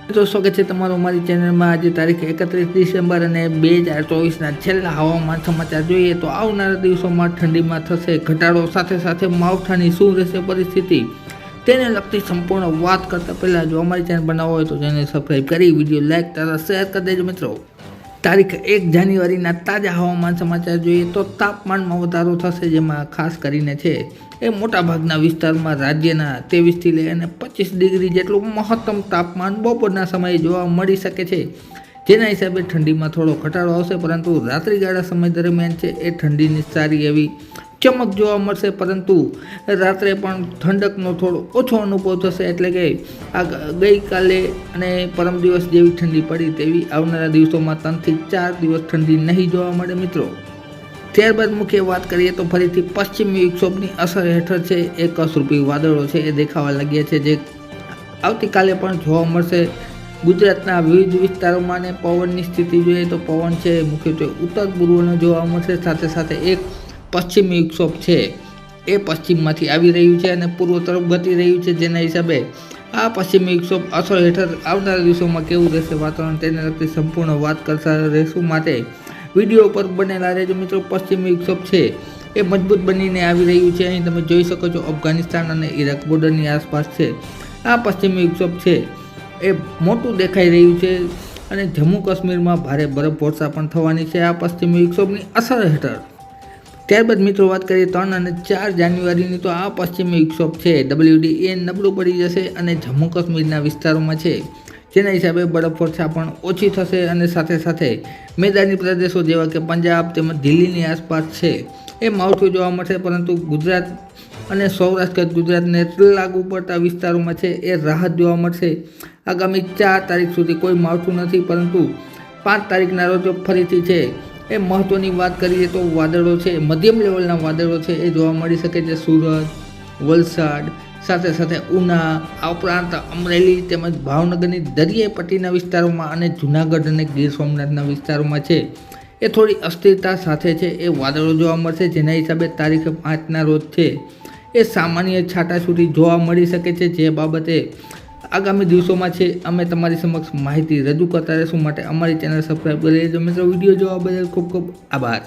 મિત્રો સ્વાગત છે તમારું અમારી ચેનલમાં। આજે તારીખ 31 ડિસેમ્બર અને 2024ના છેલ્લા હવામાન સમાચાર જોઈએ તો આવનારા દિવસોમાં ઠંડીમાં થશે ઘટાડો, સાથે સાથે માવઠાની શું રહેશે પરિસ્થિતિ તેને લગતી સંપૂર્ણ વાત કરતાં પહેલાં જો અમારી ચેનલ બનાવો હોય તો ચેનલ સબસ્ક્રાઈબ કરી વિડીયો લાઇક તથા શેર કરી દેજો। મિત્રો તારીખ 1 જાન્યુઆરીના તાજા હવામાન સમાચાર જોઈએ તો તાપમાનમાં વધારો થશે, જેમાં ખાસ કરીને છે એ મોટાભાગના વિસ્તારમાં રાજ્યના 23થી લઈ અને 25 ડિગ્રી જેટલું મહત્તમ તાપમાન બપોરના સમયે જોવા મળી શકે છે, જેના હિસાબે ઠંડીમાં થોડો ઘટાડો આવશે। પરંતુ રાત્રિગાળા સમય દરમિયાન છે એ ઠંડીની સારી એવી ચમક જોવા મળશે, પરંતુ રાત્રે પણ ઠંડકનો થોડો ઓછો અનુભવ થશે। એટલે કે આ ગઈકાલે અને પરમ દિવસ જેવી ઠંડી પડી તેવી આવનારા દિવસોમાં 3 થી 4 દિવસ ઠંડી નહીં જોવા મળે। મિત્રો ત્યારબાદ મુખ્ય વાત કરીએ તો ફરીથી પશ્ચિમી વિક્ષોભની અસર હેઠળ છે એ કસરૂપી વાદળો છે એ દેખાવા લાગ્યા છે, જે આવતીકાલે પણ જોવા મળશે। ગુજરાતના વિવિધ વિસ્તારોમાં ને પવનની સ્થિતિ જોઈએ તો પવન છે મુખ્યત્વે ઉત્તર પૂર્વનો જોવા મળશે, સાથે સાથે એક પશ્ચિમી વિક્ષોભ છે એ પશ્ચિમમાંથી આવી રહ્યું છે અને પૂર્વ તરફ ગતિ રહ્યું છે, જેના હિસાબે આ પશ્ચિમી વિક્ષોભ અસર હેઠળ આવનારા દિવસોમાં કેવું રહેશે વાતાવરણ તેને લગતી સંપૂર્ણ વાત કરતા રહેશું, માટે વિડીયો પર બનેલા રહેજો। મિત્રો પશ્ચિમી વિક્ષોભ છે એ મજબૂત બનીને આવી રહ્યું છે। અહીં તમે જોઈ શકો છો અફઘાનિસ્તાન અને ઈરાક બોર્ડરની આસપાસ છે આ પશ્ચિમી વિક્ષોભ છે એ મોટું દેખાઈ રહ્યું છે અને જમ્મુ કાશ્મીરમાં ભારે બરફવર્ષા પણ થવાની છે આ પશ્ચિમી વિક્ષોભની અસર હેઠળ। ત્યારબાદ મિત્રો વાત કરીએ 3 અને 4 જાન્યુઆરીની તો આ પશ્ચિમી વિક્ષોભ છે WDE નબળું પડી જશે અને જમ્મુ કાશ્મીરના વિસ્તારોમાં છે જેના હિસાબે બરફવર્ષા પણ ઓછી થશે અને સાથે સાથે મેદાની પ્રદેશો જેવા કે પંજાબ તેમજ દિલ્હીની આસપાસ છે એ માવઠું જોવા મળશે, પરંતુ ગુજરાત અને સૌરાષ્ટ્ર ગુજરાતને લાગુ પડતા વિસ્તારોમાં છે એ રાહત જોવા મળશે। આગામી 4 તારીખ સુધી કોઈ માવઠું નથી, પરંતુ 5 તારીખના રોજ ફરીથી છે એ મહત્ત્વની વાત કરીએ તો વાદળો છે મધ્યમ લેવલના વાદળો છે એ જોવા મળી શકે છે સુરત, વલસાડ, સાથે સાથે ઉના, આ ઉપરાંત અમરેલી તેમજ ભાવનગરની દરિયાઈ પટ્ટીના વિસ્તારોમાં અને જૂનાગઢ અને ગીર સોમનાથના વિસ્તારોમાં છે એ થોડી અસ્થિરતા સાથે છે એ વાદળો જોવા મળશે, જેના હિસાબે તારીખ 5ના રોજ છે એ સામાન્ય છાટાછૂટી જોવા મળી શકે છે, જે બાબતે આગામી દિવસોમાં છે અમે તમારી સમક્ષ માહિતી રજૂ કરતા રહીશું, માટે અમારી ચેનલ સબસ્ક્રાઈબ કરી લેજો। મિત્રો વિડીયો જોવા બદલ ખૂબ ખૂબ આભાર।